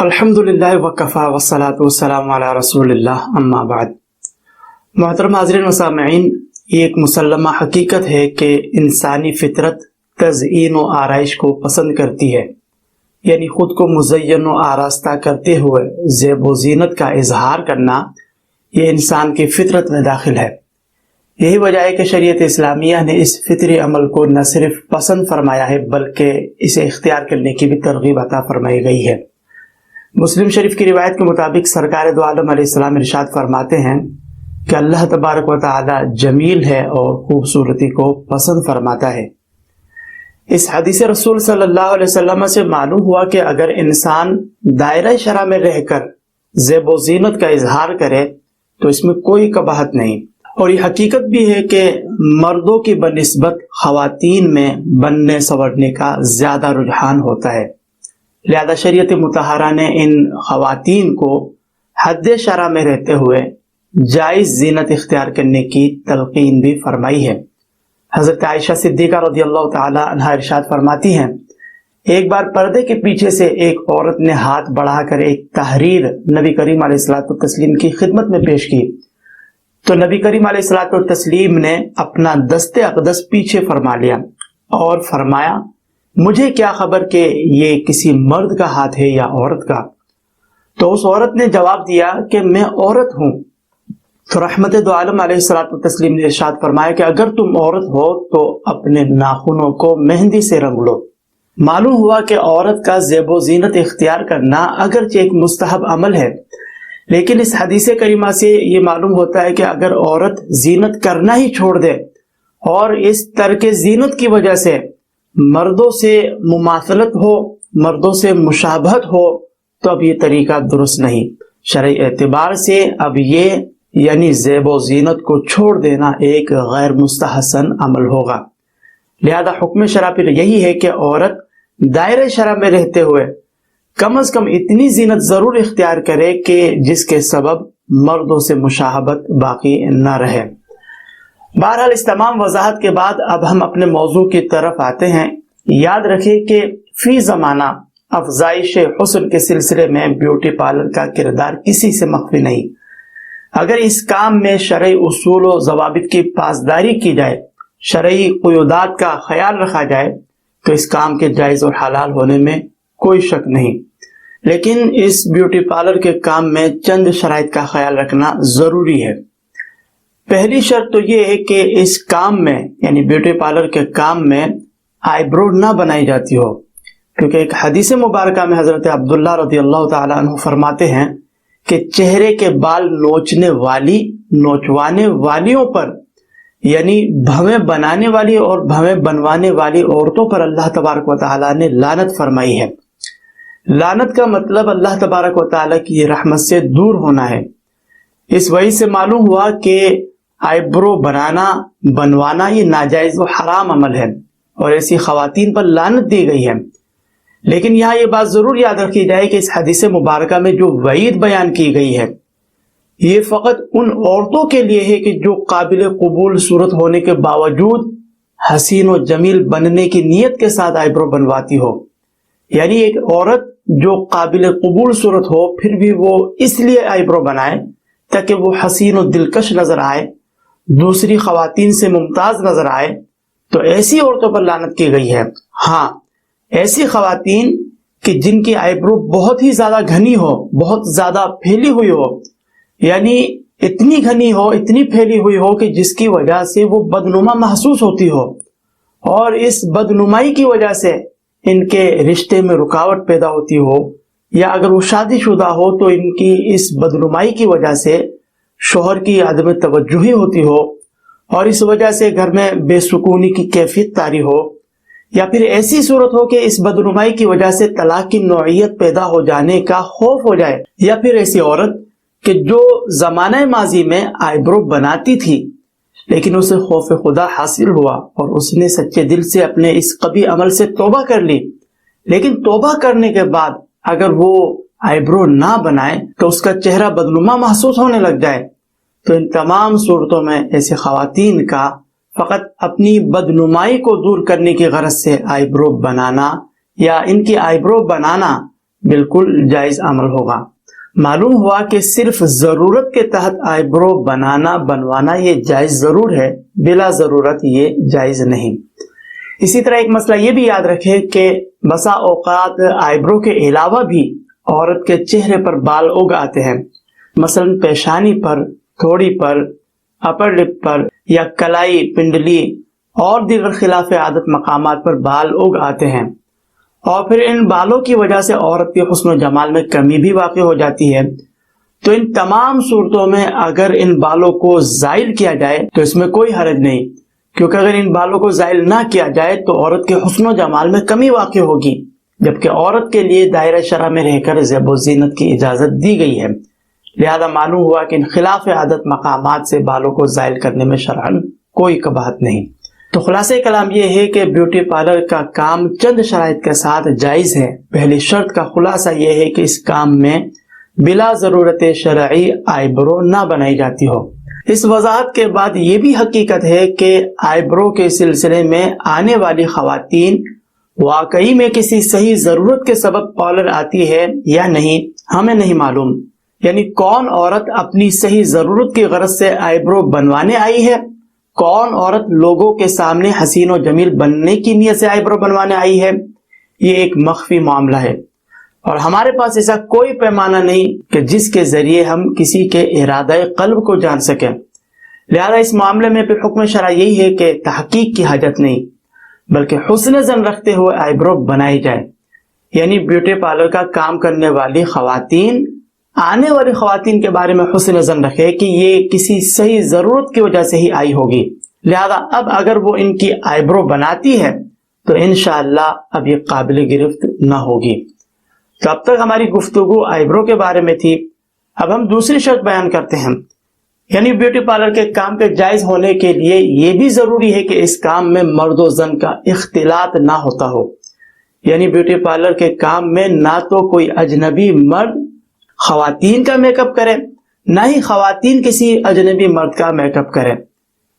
الحمدللہ وکفا والصلاۃ والسلام علی رسول اللہ اما بعد۔ محترم حاضرین و سامعین، یہ ایک مسلمہ حقیقت ہے کہ انسانی فطرت تزئین و آرائش کو پسند کرتی ہے، یعنی خود کو مزین و آراستہ کرتے ہوئے زیب و زینت کا اظہار کرنا یہ انسان کی فطرت میں داخل ہے۔ یہی وجہ ہے کہ شریعت اسلامیہ نے اس فطری عمل کو نہ صرف پسند فرمایا ہے بلکہ اسے اختیار کرنے کی بھی ترغیب عطا فرمائی گئی ہے۔ مسلم شریف کی روایت کے مطابق سرکار دو عالم علیہ السلام ارشاد فرماتے ہیں کہ اللہ تبارک و تعالی جمیل ہے اور خوبصورتی کو پسند فرماتا ہے۔ اس حدیث رسول صلی اللہ علیہ وسلم سے معلوم ہوا کہ اگر انسان دائرہ شرع میں رہ کر زیب و زینت کا اظہار کرے تو اس میں کوئی قباحت نہیں، اور یہ حقیقت بھی ہے کہ مردوں کی بنسبت خواتین میں بننے سنورنے کا زیادہ رجحان ہوتا ہے، لہذا شریعت مطہرہ نے ان خواتین کو حد شرع میں رہتے ہوئے جائز زینت اختیار کرنے کی تلقین بھی فرمائی ہے۔ حضرت عائشہ صدیقہ رضی اللہ تعالی عنہا ارشاد فرماتی ہیں، ایک بار پردے کے پیچھے سے ایک عورت نے ہاتھ بڑھا کر ایک تحریر نبی کریم علیہ الصلوۃ والتسلیم کی خدمت میں پیش کی تو نبی کریم علیہ الصلوۃ والتسلیم نے اپنا دست اقدس پیچھے فرما لیا اور فرمایا، مجھے کیا خبر کہ یہ کسی مرد کا ہاتھ ہے یا عورت کا؟ تو اس عورت نے جواب دیا کہ میں عورت ہوں۔ تو رحمت دو عالم علیہ الصلوۃ والتسلیم نے ارشاد فرمایا کہ اگر تم عورت ہو تو اپنے ناخنوں کو مہندی سے رنگ لو۔ معلوم ہوا کہ عورت کا زیب و زینت اختیار کرنا اگرچہ ایک مستحب عمل ہے، لیکن اس حدیث کریمہ سے یہ معلوم ہوتا ہے کہ اگر عورت زینت کرنا ہی چھوڑ دے اور اس ترک زینت کی وجہ سے مردوں سے مماثلت ہو، مردوں سے مشابہت ہو، تو اب یہ طریقہ درست نہیں۔ شرعی اعتبار سے اب یہ یعنی زیب و زینت کو چھوڑ دینا ایک غیر مستحسن عمل ہوگا۔ لہذا حکم شرع پھر یہی ہے کہ عورت دائرہ شرع میں رہتے ہوئے کم از کم اتنی زینت ضرور اختیار کرے کہ جس کے سبب مردوں سے مشابہت باقی نہ رہے۔ بہرحال اس تمام وضاحت کے بعد اب ہم اپنے موضوع کی طرف آتے ہیں۔ یاد رکھیں کہ فی زمانہ افزائش حسن کے سلسلے میں بیوٹی پارلر کا کردار کسی سے مخفی نہیں۔ اگر اس کام میں شرعی اصول و ضوابط کی پاسداری کی جائے، شرعی قیودات کا خیال رکھا جائے تو اس کام کے جائز اور حلال ہونے میں کوئی شک نہیں، لیکن اس بیوٹی پارلر کے کام میں چند شرائط کا خیال رکھنا ضروری ہے۔ پہلی شرط تو یہ ہے کہ اس کام میں یعنی بیوٹی پارلر کے کام میں آئی برو نہ بنائی جاتی ہو، کیونکہ ایک حدیث مبارکہ میں حضرت عبداللہ رضی اللہ تعالیٰ عنہ فرماتے ہیں کہ چہرے کے بال نوچنے والی، نوچوانے والیوں پر یعنی بھویں بنانے والی اور بھویں بنوانے والی عورتوں پر اللہ تبارک و تعالیٰ نے لعنت فرمائی ہے۔ لعنت کا مطلب اللہ تبارک و تعالیٰ کی رحمت سے دور ہونا ہے۔ اس وجہ سے معلوم ہوا کہ آئی برو بنانا، بنوانا یہ ناجائز و حرام عمل ہے اور ایسی خواتین پر لعنت دی گئی ہے۔ لیکن یہاں یہ بات ضرور یاد رکھی جائے کہ اس حدیث مبارکہ میں جو وعید بیان کی گئی ہے یہ فقط ان عورتوں کے لیے ہے کہ جو قابل قبول صورت ہونے کے باوجود حسین و جمیل بننے کی نیت کے ساتھ آئی برو بنواتی ہو، یعنی ایک عورت جو قابل قبول صورت ہو پھر بھی وہ اس لیے آئی برو بنائے تاکہ وہ حسین و دلکش نظر آئے، دوسری خواتین سے ممتاز نظر آئے، تو ایسی عورتوں پر لعنت کی گئی ہے۔ ہاں، ایسی خواتین کہ جن کی آئی برو بہت ہی زیادہ گھنی ہو، بہت زیادہ پھیلی ہوئی ہو، یعنی اتنی گھنی ہو، اتنی پھیلی ہوئی ہو کہ جس کی وجہ سے وہ بدنما محسوس ہوتی ہو، اور اس بدنمائی کی وجہ سے ان کے رشتے میں رکاوٹ پیدا ہوتی ہو، یا اگر وہ شادی شدہ ہو تو ان کی اس بدنمائی کی وجہ سے شوہر کی عدم توجہی ہوتی ہو اور اس وجہ سے گھر میں بے سکونی کی کیفیت طاری ہو، یا پھر ایسی صورت ہو کہ اس بدنمائی کی وجہ سے طلاق کی نوعیت پیدا ہو جانے کا خوف ہو جائے، یا پھر ایسی عورت کہ جو زمانہ ماضی میں آئی برو بناتی تھی لیکن اسے خوف خدا حاصل ہوا اور اس نے سچے دل سے اپنے اس قبیح عمل سے توبہ کر لی، لیکن توبہ کرنے کے بعد اگر وہ آئی برو نہ بنائے تو اس کا چہرہ بدنما محسوس ہونے لگ جائے، تو ان تمام صورتوں میں ایسی خواتین کا فقط اپنی بدنمائی کو دور کرنے کی غرض سے آئی برو بنانا یا ان کی آئی برو بنانا بالکل جائز عمل ہوگا۔ معلوم ہوا کہ صرف ضرورت کے تحت آئی برو بنوانا یہ جائز ضرور ہے، بلا ضرورت یہ جائز نہیں۔ اسی طرح ایک مسئلہ یہ بھی یاد رکھے کہ بسا اوقات آئی برو کے علاوہ بھی عورت کے چہرے پر بال اگ آتے ہیں، مثلا پیشانی پر، تھوڑی پر، اپر لپ پر، یا کلائی، پنڈلی اور دیگر خلاف عادت مقامات پر بال اگ آتے ہیں، اور پھر ان بالوں کی وجہ سے عورت کے حسن و جمال میں کمی بھی واقع ہو جاتی ہے۔ تو ان تمام صورتوں میں اگر ان بالوں کو زائل کیا جائے تو اس میں کوئی حرج نہیں، کیونکہ اگر ان بالوں کو زائل نہ کیا جائے تو عورت کے حسن و جمال میں کمی واقع ہوگی، جبکہ عورت کے لیے دائرہ شرع میں رہ کر زیب و زینت کی اجازت دی گئی ہے۔ لہذا معلوم ہوا کہ ان خلاف عادت مقامات سے بالوں کو زائل کرنے میں شرعاً کوئی قباحت نہیں۔ تو خلاصہ کلام یہ ہے کہ بیوٹی پارلر کا کام چند شرائط کے ساتھ جائز ہے۔ پہلی شرط کا خلاصہ یہ ہے کہ اس کام میں بلا ضرورت شرعی آئی برو نہ بنائی جاتی ہو۔ اس وضاحت کے بعد یہ بھی حقیقت ہے کہ آئی برو کے سلسلے میں آنے والی خواتین واقعی میں کسی صحیح ضرورت کے سبب پارلر آتی ہے یا نہیں، ہمیں نہیں معلوم۔ یعنی کون عورت اپنی صحیح ضرورت کی غرض سے آئی برو بنوانے آئی ہے، کون عورت لوگوں کے سامنے حسین و جمیل بننے کی نیت سے آئی برو بنوانے آئی ہے، یہ ایک مخفی معاملہ ہے، اور ہمارے پاس ایسا کوئی پیمانہ نہیں کہ جس کے ذریعے ہم کسی کے ارادہ قلب کو جان سکیں۔ لہذا اس معاملے میں پھر حکم شرع یہی ہے کہ تحقیق کی حاجت نہیں، بلکہ حسن ظن رکھتے ہوئے آئی برو بنائی جائے۔ یعنی بیوٹی پارلر کا کام کرنے والی خواتین آنے والی خواتین کے بارے میں حسن ظن رکھے کہ یہ کسی صحیح ضرورت کی وجہ سے ہی آئی ہوگی، لہذا اب اگر وہ ان کی آئی برو بناتی ہے تو انشاءاللہ اب یہ قابل گرفت نہ ہوگی۔ تو اب تک ہماری گفتگو آئی برو کے بارے میں تھی، اب ہم دوسری شرط بیان کرتے ہیں۔ یعنی بیوٹی پارلر کے کام کے جائز ہونے کے لیے یہ بھی ضروری ہے کہ اس کام میں مرد و زن کا اختلاط نہ ہوتا ہو۔ یعنی بیوٹی پارلر کے کام میں نہ تو کوئی اجنبی مرد خواتین کا میک اپ کرے، نہ ہی خواتین کسی اجنبی مرد کا میک اپ کرے۔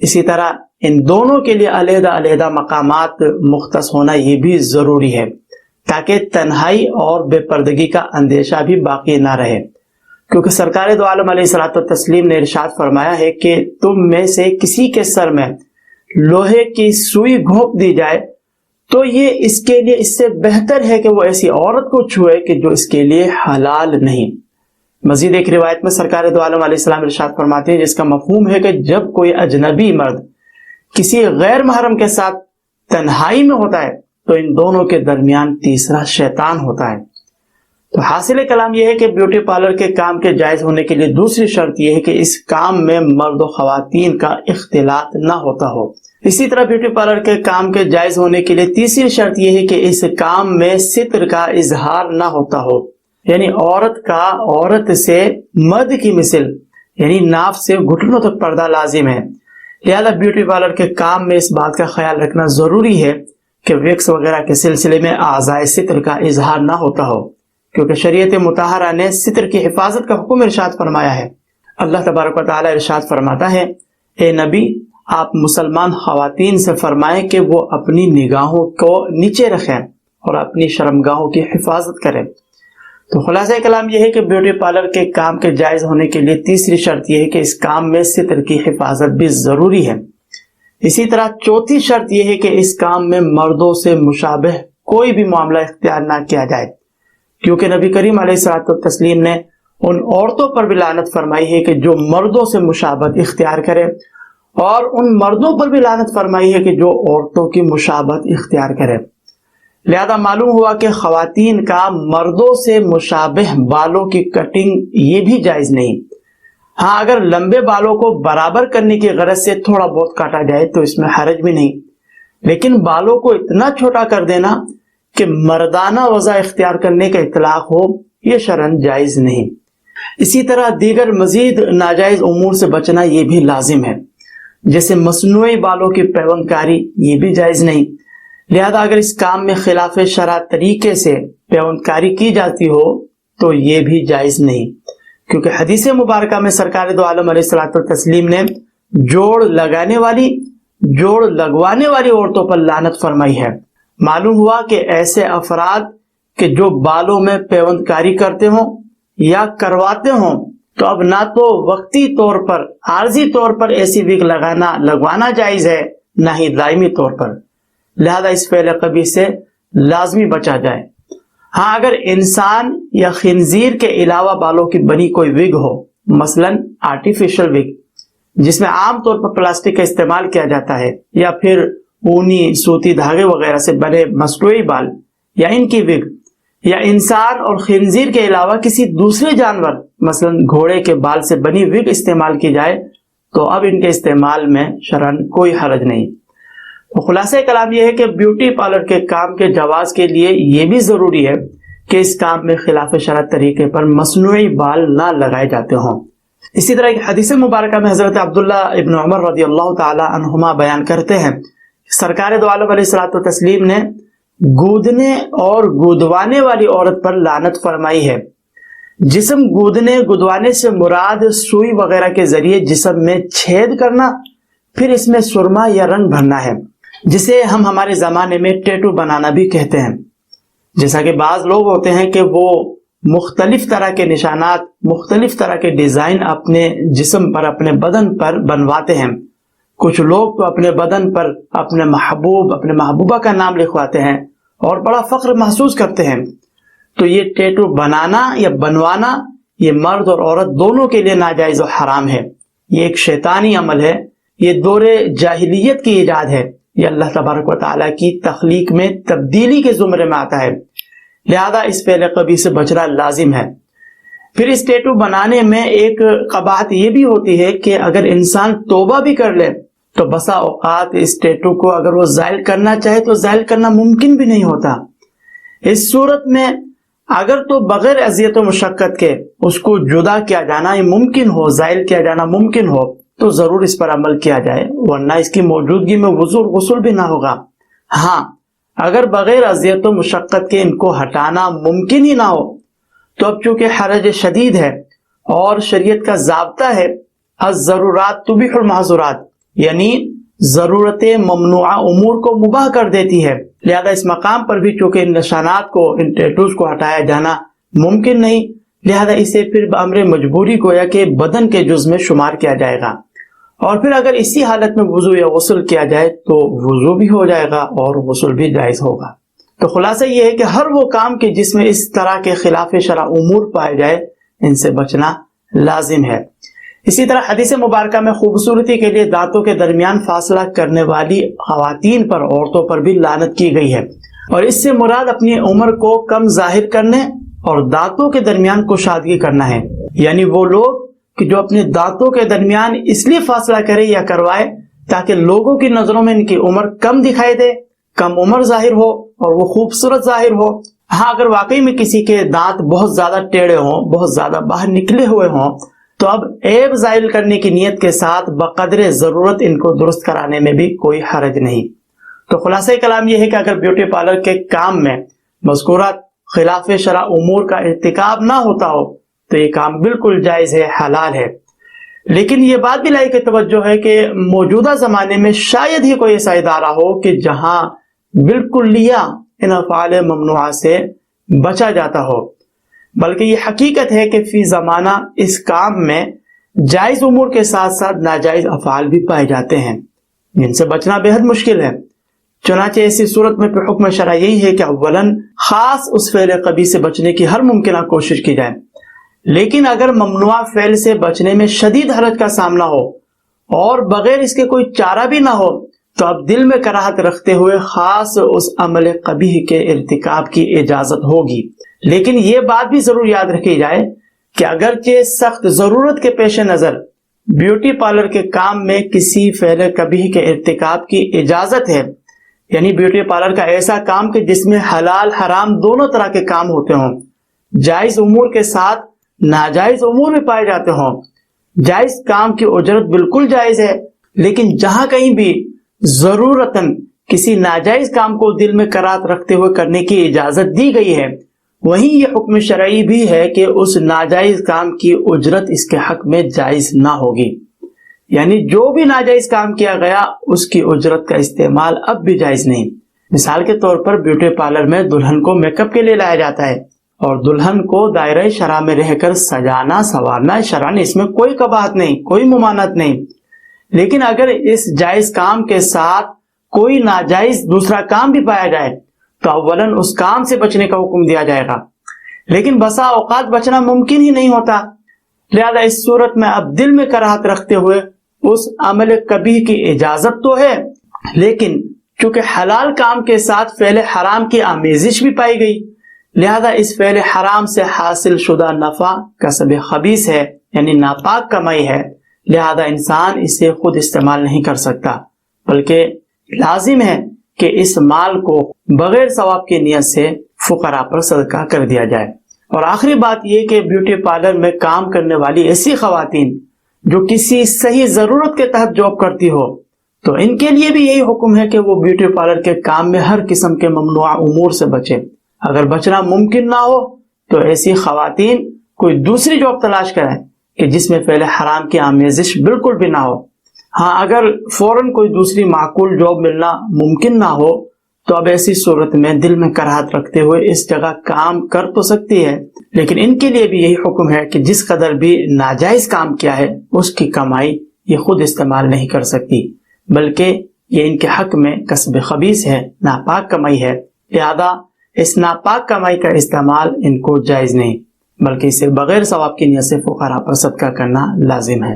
اسی طرح ان دونوں کے لیے علیحدہ علیحدہ مقامات مختص ہونا یہ بھی ضروری ہے، تاکہ تنہائی اور بے پردگی کا اندیشہ بھی باقی نہ رہے، کیونکہ سرکار دو عالم علیہ الصلوۃ والتسلیم نے ارشاد فرمایا ہے کہ تم میں سے کسی کے سر میں لوہے کی سوئی گھونپ دی جائے تو یہ اس کے لیے اس سے بہتر ہے کہ وہ ایسی عورت کو چھوئے کہ جو اس کے لیے حلال نہیں۔ مزید ایک روایت میں سرکار دو عالم علیہ السلام ارشاد فرماتے ہیں، جس کا مفہوم ہے کہ جب کوئی اجنبی مرد کسی غیر محرم کے ساتھ تنہائی میں ہوتا ہے تو ان دونوں کے درمیان تیسرا شیطان ہوتا ہے۔ تو حاصل کلام یہ ہے کہ بیوٹی پارلر کے کام کے جائز ہونے کے لیے دوسری شرط یہ ہے کہ اس کام میں مرد و خواتین کا اختلاط نہ ہوتا ہو۔ اسی طرح بیوٹی پارلر کے کام کے جائز ہونے کے لیے تیسری شرط یہ ہے کہ اس کام میں ستر کا اظہار نہ ہوتا ہو، یعنی عورت کا عورت سے مرد کی مثل یعنی ناف سے گھٹنوں تک پردہ لازم ہے۔ لہذا بیوٹی پارلر کے کام میں اس بات کا خیال رکھنا ضروری ہے کہ ویکس وغیرہ کے سلسلے میں اعضاء ستر کا اظہار نہ ہوتا ہو، کیونکہ شریعت مطہرہ نے ستر کی حفاظت کا حکم ارشاد فرمایا ہے۔ اللہ تبارک و تعالی ارشاد فرماتا ہے، اے نبی آپ مسلمان خواتین سے فرمائیں کہ وہ اپنی نگاہوں کو نیچے رکھیں اور اپنی شرمگاہوں کی حفاظت کریں۔ تو خلاصہ کلام یہ ہے کہ بیوٹی پارلر کے کام کے جائز ہونے کے لیے تیسری شرط یہ ہے کہ اس کام میں ستر کی حفاظت بھی ضروری ہے۔ اسی طرح چوتھی شرط یہ ہے کہ اس کام میں مردوں سے مشابہ کوئی بھی معاملہ اختیار نہ کیا جائے، کیونکہ نبی کریم علیہ الصلوۃ والتسلیم نے ان عورتوں پر بھی لعنت فرمائی ہے کہ جو مردوں سے مشابہت اختیار کرے، اور ان مردوں پر بھی لعنت فرمائی ہے کہ جو عورتوں کی مشابہت اختیار کرے۔ لہذا معلوم ہوا کہ خواتین کا مردوں سے مشابہ بالوں کی کٹنگ یہ بھی جائز نہیں۔ ہاں اگر لمبے بالوں کو برابر کرنے کی غرض سے تھوڑا بہت کاٹا جائے تو اس میں حرج بھی نہیں، لیکن بالوں کو اتنا چھوٹا کر دینا کہ مردانہ وضع اختیار کرنے کا اطلاق ہو، یہ شرعاً جائز نہیں۔ اسی طرح دیگر مزید ناجائز امور سے بچنا یہ بھی لازم ہے، جیسے مصنوعی بالوں کی پیوند کاری یہ بھی جائز نہیں۔ لہذا اگر اس کام میں خلاف شرع طریقے سے پیوند کاری کی جاتی ہو تو یہ بھی جائز نہیں، کیونکہ حدیث مبارکہ میں سرکار دو عالم علیہ الصلوۃ والتسلیم نے جوڑ لگوانے والی عورتوں پر لعنت فرمائی ہے۔ معلوم ہوا کہ ایسے افراد کہ جو بالوں میں پیوند کاری کرتے ہوں یا کرواتے ہوں تو اب نہ تو وقتی طور پر عارضی طور پر ایسی وگ لگوانا جائز ہے، نہ ہی دائمی طور پر، لہذا اس فعل قبیح سے لازمی بچا جائے۔ ہاں اگر انسان یا خنزیر کے علاوہ بالوں کی بنی کوئی وگ ہو، مثلا آرٹیفیشل وگ جس میں عام طور پر پلاسٹک کا استعمال کیا جاتا ہے، یا پھر اونی سوتی دھاگے وغیرہ سے بنے مصنوعی بال یا ان کی وگ، یا انسان اور خنزیر کے علاوہ کسی دوسرے جانور مثلا گھوڑے کے بال سے بنی وگ استعمال کی جائے تو اب ان کے استعمال میں شرعاً کوئی حرج نہیں۔ تو خلاصہ کلام یہ ہے کہ بیوٹی پارلر کے کام کے جواز کے لیے یہ بھی ضروری ہے کہ اس کام میں خلاف شرع طریقے پر مصنوعی بال نہ لگائے جاتے ہوں۔ اسی طرح ایک حدیث مبارکہ میں حضرت عبداللہ ابن عمر رضی اللہ تعالی عنہما بیان کرتے ہیں، سرکار دو عالم علیہ الصلوۃ والتسلیم نے گودنے اور گودوانے والی عورت پر لعنت فرمائی ہے۔ جسم گودنے گودوانے سے مراد سوئی وغیرہ کے ذریعے جسم میں چھید کرنا، پھر اس میں سرما یا رنگ بھرنا ہے، جسے ہم ہمارے زمانے میں ٹیٹو بنانا بھی کہتے ہیں۔ جیسا کہ بعض لوگ ہوتے ہیں کہ وہ مختلف طرح کے نشانات، مختلف طرح کے ڈیزائن اپنے جسم پر، اپنے بدن پر بنواتے ہیں۔ کچھ لوگ تو اپنے بدن پر اپنے محبوب، اپنے محبوبہ کا نام لکھواتے ہیں اور بڑا فخر محسوس کرتے ہیں۔ تو یہ ٹیٹو بنانا یا بنوانا یہ مرد اور عورت دونوں کے لیے ناجائز و حرام ہے۔ یہ ایک شیطانی عمل ہے، یہ دور جاہلیت کی ایجاد ہے، یہ اللہ تبارک و تعالیٰ کی تخلیق میں تبدیلی کے زمرے میں آتا ہے، لہذا اس فعل قبیح سے بچنا لازم ہے۔ پھر اس ٹیٹو بنانے میں ایک قباحت یہ بھی ہوتی ہے کہ اگر انسان توبہ بھی کر لے تو بسا اوقات اس ٹیٹو کو اگر وہ زائل کرنا چاہے تو زائل کرنا ممکن بھی نہیں ہوتا۔ اس صورت میں اگر تو بغیر اذیت و مشقت کے اس کو جدا کیا جانا ممکن ہو، زائل کیا جانا ممکن ہو تو ضرور اس پر عمل کیا جائے، ورنہ اس کی موجودگی میں غسل بھی نہ ہوگا۔ ہاں اگر بغیر اذیت و مشقت کے ان کو ہٹانا ممکن ہی نہ ہو تو اب چونکہ حرج شدید ہے اور شریعت کا ضابطہ ہے الضرورات تبیح المحظورات، یعنی ضرورت ممنوعہ امور کو مباح کر دیتی ہے، لہذا اس مقام پر بھی چونکہ ان نشانات کو، ان ٹیٹوز کو ہٹایا جانا ممکن نہیں، لہذا اسے پھر بامر مجبوری گویا کہ بدن کے جز میں شمار کیا جائے گا، اور پھر اگر اسی حالت میں وضو یا غسل کیا جائے تو وضو بھی ہو جائے گا اور غسل بھی جائز ہوگا۔ تو خلاصہ یہ ہے کہ ہر وہ کام کے جس میں اس طرح کے خلاف شرع امور پائے جائے ان سے بچنا لازم ہے۔ اسی طرح حدیث مبارکہ میں خوبصورتی کے لیے دانتوں کے درمیان فاصلہ کرنے والی خواتین پر، عورتوں پر بھی لعنت کی گئی ہے، اور اس سے مراد اپنی عمر کو کم ظاہر کرنے اور دانتوں کے درمیان کشادگی کرنا ہے، یعنی وہ لوگ کہ جو اپنے دانتوں کے درمیان اس لیے فاصلہ کرے یا کروائے تاکہ لوگوں کی نظروں میں ان کی عمر کم دکھائی دے، کم عمر ظاہر ہو اور وہ خوبصورت ظاہر ہو۔ ہاں اگر واقعی میں کسی کے دانت بہت زیادہ ٹیڑھے ہوں، بہت زیادہ باہر نکلے ہوئے ہوں تو اب عیب زائل کرنے کی نیت کے ساتھ بقدر ضرورت ان کو درست کرانے میں بھی کوئی حرج نہیں۔ تو خلاصہ کلام یہ ہے کہ اگر بیوٹی پارلر کے کام میں مذکورہ خلاف شرع امور کا ارتکاب نہ ہوتا ہو تو یہ کام بالکل جائز ہے، حلال ہے۔ لیکن یہ بات بھی لائق توجہ ہے کہ موجودہ زمانے میں شاید ہی کوئی ایسا ادارہ ہو کہ جہاں بالکلیہ ان افعال ممنوعہ سے بچا جاتا ہو، بلکہ یہ حقیقت ہے کہ فی زمانہ اس کام میں جائز امور کے ساتھ ساتھ ناجائز افعال بھی پائے جاتے ہیں جن سے بچنا بے حد مشکل ہے۔ چنانچہ ایسی صورت میں پھر حکم شرع یہی ہے کہ اولاً خاص اس فعل قبیح سے بچنے کی ہر ممکنہ کوشش کی جائے، لیکن اگر ممنوع فعل سے بچنے میں شدید حرج کا سامنا ہو اور بغیر اس کے کوئی چارہ بھی نہ ہو تو اب دل میں کراہت رکھتے ہوئے خاص اس عمل قبیح کے ارتکاب کی اجازت ہوگی۔ لیکن یہ بات بھی ضرور یاد رکھی جائے کہ اگرچہ سخت ضرورت کے پیش نظر بیوٹی پارلر کے کام میں کسی فعل قبیح کے ارتکاب کی اجازت ہے، یعنی بیوٹی پارلر کا ایسا کام کہ جس میں حلال حرام دونوں طرح کے کام ہوتے ہوں، جائز امور کے ساتھ ناجائز امور بھی پائے جاتے ہوں، جائز کام کی اجرت بالکل جائز ہے، لیکن جہاں کہیں بھی ضرورتاً کسی ناجائز کام کو دل میں کراہت رکھتے ہوئے کرنے کی اجازت دی گئی ہے، وہیں یہ حکم شرعی بھی ہے کہ اس ناجائز کام کی اجرت اس کے حق میں جائز نہ ہوگی، یعنی جو بھی ناجائز کام کیا گیا اس کی اجرت کا استعمال اب بھی جائز نہیں، مثال کے طور پر بیوٹی پارلر میں دلہن کو میک اپ کے لیے لایا جاتا ہے اور دلہن کو دائرہ شرع میں رہ کر سجانا سنوارنا شرعاً اس میں کوئی قباحت نہیں، کوئی ممانعت نہیں. لیکن اگر اس جائز کام کے ساتھ کوئی ناجائز دوسرا کام بھی پایا جائے تو اولاً اس کام سے بچنے کا حکم دیا جائے گا، لیکن بسا اوقات بچنا ممکن ہی نہیں ہوتا. لہذا اس صورت میں اب دل میں کراہت رکھتے ہوئے اس عمل کبیح کی اجازت تو ہے، لیکن چونکہ حلال کام کے ساتھ فعل حرام کی آمیزش بھی پائی گئی، لہذا اس فعل حرام سے حاصل شدہ نفع کسب خبیث ہے، یعنی ناپاک کمائی ہے، لہذا انسان اسے خود استعمال نہیں کر سکتا، بلکہ لازم ہے کہ اس مال کو بغیر ثواب کی نیت سے فقراء پر صدقہ کر دیا جائے. اور آخری بات یہ کہ بیوٹی پارلر میں کام کرنے والی ایسی خواتین جو کسی صحیح ضرورت کے تحت جاب کرتی ہو تو ان کے لیے بھی یہی حکم ہے کہ وہ بیوٹی پارلر کے کام میں ہر قسم کے ممنوع امور سے بچیں. اگر بچنا ممکن نہ ہو تو ایسی خواتین کوئی دوسری جاب تلاش کریں کہ جس میں فعل حرام کی آمیزش بالکل بھی نہ ہو. ہاں اگر فوراً کوئی دوسری معقول جاب ملنا ممکن نہ ہو تو اب ایسی صورت میں دل میں کراہت رکھتے ہوئے اس جگہ کام کر تو سکتی ہے، لیکن ان کے لیے بھی یہی حکم ہے کہ جس قدر بھی ناجائز کام کیا ہے اس کی کمائی یہ خود استعمال نہیں کر سکتی، بلکہ یہ ان کے حق میں کسب خبیث ہے، ناپاک کمائی ہے. لہذا اس ناپاک کمائی کا استعمال ان کو جائز نہیں، بلکہ اسے بغیر ثواب کی نیت سے فقراء پر صدقہ کرنا لازم ہے.